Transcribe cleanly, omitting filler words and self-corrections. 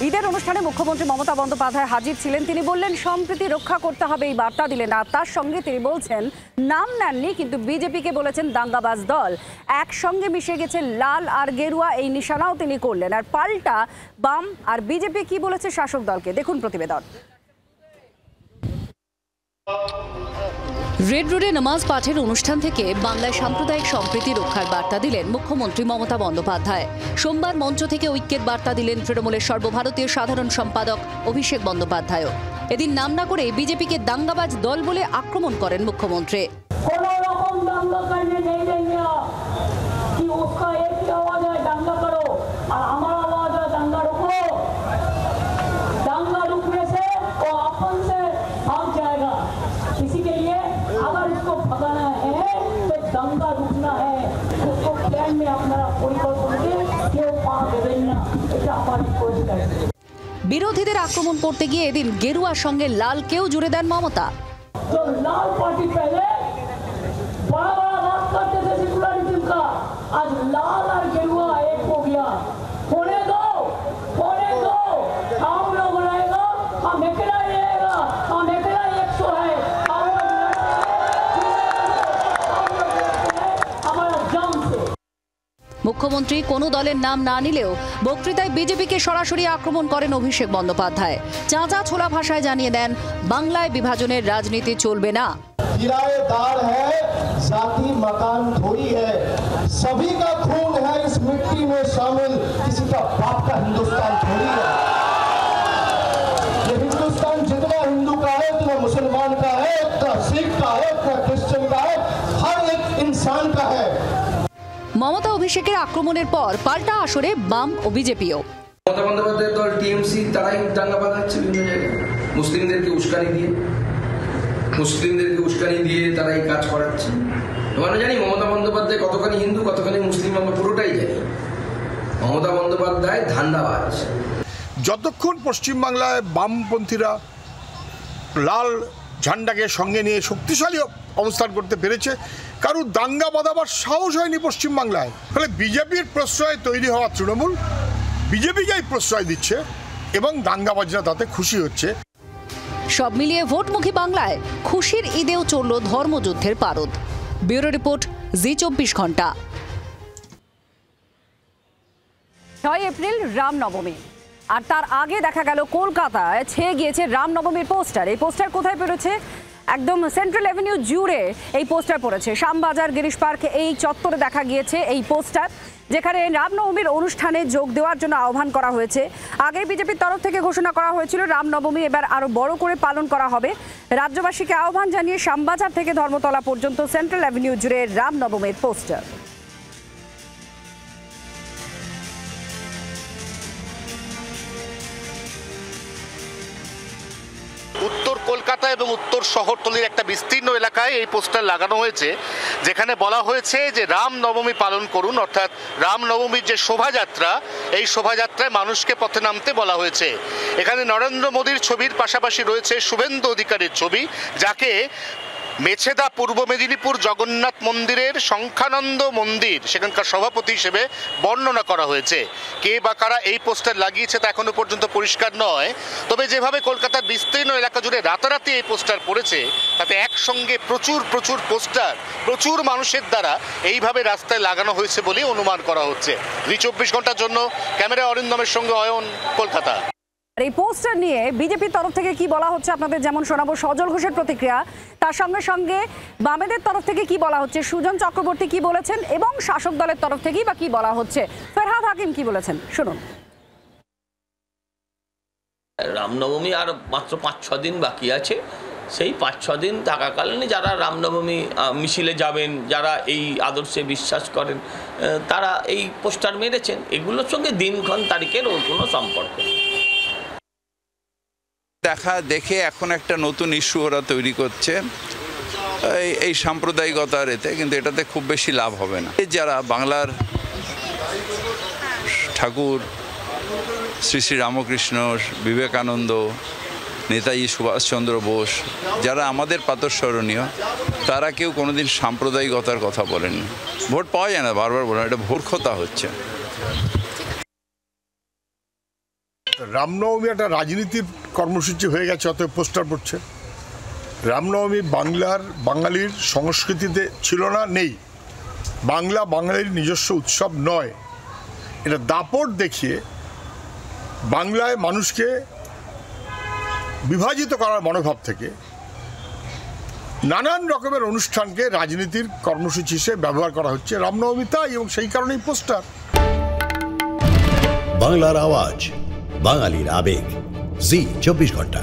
ঈদের অনুষ্ঠানে মুখ্যমন্ত্রী মমতা বন্দ্যোপাধ্যায় হাজির ছিলেন। তিনি বললেন সম্প্রীতি রক্ষা করতে হবে, এই বার্তা দিলেন। আর তার সঙ্গে তিনি বলছেন নাম নেননি, কিন্তু বিজেপিকে বলেছেন দাঙ্গাবাজ দল। একসঙ্গে মিশে গেছে লাল আর গেরুয়া, এই নিশানাও তিনি করলেন। আর পাল্টা বাম আর বিজেপি কি বলেছে শাসক দলকে, দেখুন প্রতিবেদন। রেড রোডে নামাজ পাঠের অনুষ্ঠান থেকে বাংলায় সাম্প্রদায়িক সম্প্রীতি রক্ষার বার্তা দিলেন মুখ্যমন্ত্রী মমতা বন্দ্যোপাধ্যায়। সোমবার মঞ্চ থেকে ঐক্যের বার্তা দিলেন তৃণমূলের সর্বভারতীয় সাধারণ সম্পাদক অভিষেক বন্দ্যোপাধ্যায়। এদিন নাম না করে বিজেপিকে দাঙ্গাবাজ দল বলে আক্রমণ করেন মুখ্যমন্ত্রী। বিরোধীদের আক্রমণ করতে গিয়ে এদিন গেরুয়ার সঙ্গে লালকেও জুড়ে দেন মমতা। মুখ্যমন্ত্রী কোনো দলের নাম না নিলেও বক্তৃতায় বিজেপিকে সরাসরি আক্রমণ করেন অভিষেক বন্দ্যোপাধ্যায়। চাঁচা ছোলা ভাষায় জানিয়ে দেন বাংলায় বিভাজনের রাজনীতি চলবে না। किराएदार है, जाति मकान थोड़ी है, सभी का खून है इस मिट्टी में शामिल, किसी का बाप का हिंदुस्तान थोड़ी है। ये हिंदुस्तान जितना हिंदू का है, उतना मुसलमान का है, उतना सिख का है, उतना क्रिश्चियन का है, हर एक इंसान का है। মমতা অভিষেকের আক্রমণের পর পাল্টা আসরে বাম ও বিজেপিও। মমতা বন্দ্যোপাধ্যায়ের দল টিএমসি তারাই দাঙ্গা বাঁধাচ্ছে বিভিন্ন জায়গায়, মুসলিমদেরকে উস্কানি দিয়ে তারা এই কাজ করাচ্ছে। আমরা জানি মমতা বন্দ্যোপাধ্যায় কতখানি হিন্দু কতখানি মুসলিম, আমরা পুরোটাই জানি। মমতা বন্দ্যোপাধ্যায় ধান্দাবাজ। যতক্ষণ পশ্চিমবাংলায় বামপন্থীরা লাল ঝান্ডাকে সঙ্গে নিয়ে শক্তিশালী অবস্থান করতে পেরেছে, কারণ দাঙ্গা বাঁধাবার সাহস হয়নি পশ্চিমবাংলায়। ফলে বিজেপির প্রশ্রয় তৈরি হওয়া তৃণমূল বিজেপিকেই প্রশ্রয় দিচ্ছে এবং দাঙ্গাবাজরা তাতে খুশি হচ্ছে। সব মিলিয়ে ভোটমুখী বাংলায় খুশির ঈদেও চলল ধর্মযুদ্ধের পারদ। ব্যুরো রিপোর্ট, জি24 ঘন্টা। 6 এপ্রিল রামনবমী, আর তার আগে দেখা গেল কলকাতায় ছেয়ে গিয়েছে রামনবমীর পোস্টার। এই পোস্টার কোথায় পেরেছে? একদম সেন্ট্রাল অ্যাভিনিউ জুড়ে এই পোস্টার পড়েছে। শ্যামবাজার, গিরিশ পার্ক, এই চত্বরে দেখা গিয়েছে এই পোস্টার, যেখানে রামনবমীর অনুষ্ঠানে যোগ দেওয়ার জন্য আহ্বান করা হয়েছে। আগে বিজেপির তরফ থেকে ঘোষণা করা হয়েছিল রামনবমী এবার আরো বড় করে পালন করা হবে। রাজ্যবাসীকে আহ্বান জানিয়ে শ্যামবাজার থেকে ধর্মতলা পর্যন্ত সেন্ট্রাল অ্যাভিনিউ জুড়ে রামনবমীর পোস্টার। উত্তর কলকাতা এবং উত্তর শহরতলির একটা বিস্তীর্ণ এলাকায় এই পোস্টার লাগানো হয়েছে, যেখানে বলা হয়েছে যে রামনবমী পালন করুন, অর্থাৎ রামনবমীর যে শোভাযাত্রা, এই শোভাযাত্রায় মানুষকে পথে নামতে বলা হয়েছে। এখানে নরেন্দ্র মোদীর ছবির পাশাপাশি রয়েছে শুভেন্দু অধিকারীর ছবি, যাকে মেছেদা পূর্ব মেদিনীপুর জগন্নাথ মন্দিরের সংখ্যানন্দ মন্দির সেখানকার সভাপতি হিসেবে বর্ণনা করা হয়েছে। কে বা কারা এই পোস্টার লাগিয়েছে তা এখনো পর্যন্ত পরিষ্কার নয়। তবে যেভাবে কলকাতার বিস্তীর্ণ এলাকা জুড়ে রাতারাতি এই পোস্টার পড়েছে, তাতে একসঙ্গে প্রচুর পোস্টার প্রচুর মানুষের দ্বারা এইভাবে রাস্তায় লাগানো হয়েছে বলে অনুমান করা হচ্ছে। জি24 ঘন্টার জন্য ক্যামেরা অরিন্দমের সঙ্গে অয়ন, কলকাতা। এই পোস্টার নিয়ে বিজেপির তরফ থেকে কি বলা হচ্ছে আপনাদের যেমন শোনাবো সজল ঘোষের প্রতিক্রিয়া, তার সঙ্গে সঙ্গে বামেদের তরফ থেকে কি বলা হচ্ছে, সুজন চক্রবর্তী কি বলেছেন, এবং শাসক দলের তরফ থেকেই বা কি বলা হচ্ছে, ফেরহাদ হাকিম কি বলেছেন, শুনুন। রামনবমী আর মাত্র 5-6 দিন বাকি আছে। সেই 5-6 দিন থাকাকালীন যারা রামনবমী মিছিলে যাবেন, যারা এই আদর্শে বিশ্বাস করেন, তারা এই পোস্টার মেরেছেন। এগুলোর সঙ্গে দিনক্ষণ তারিখের ওর কোনো সম্পর্ক নেই। দেখে এখন একটা নতুন ইস্যু ওরা তৈরি করছে এই সাম্প্রদায়িকতার এতে, কিন্তু এটাতে খুব বেশি লাভ হবে না। যারা বাংলার ঠাকুর শ্রী শ্রী রামকৃষ্ণ, বিবেকানন্দ, নেতাজি সুভাষচন্দ্র বোস, যারা আমাদের প্রাতঃস্মরণীয়, তারা কেউ কোনোদিন সাম্প্রদায়িকতার কথা বলেননি। ভোট পাওয়া যায় না, বারবার বলেন, এটা ভোট খোতা হচ্ছে। রামনবমী একটা রাজনীতির কর্মসূচি হয়ে গেছে, অতএব পোস্টার পড়ছে। রামনবমী বাঙালির সংস্কৃতিতে ছিল না, নেই। বাংলা বাঙালির নিজস্ব উৎসব নয়। এটা দাপট দেখিয়ে বাংলায় মানুষকে বিভাজিত করার মনোভাব থেকে নানান রকমের অনুষ্ঠানকে রাজনীতির কর্মসূচি হিসেবে ব্যবহার করা হচ্ছে। রামনবমী তাই, এবং সেই কারণেই পোস্টার। বাংলার আওয়াজ, বাঙালির আবেগ, জি 24 ঘন্টা।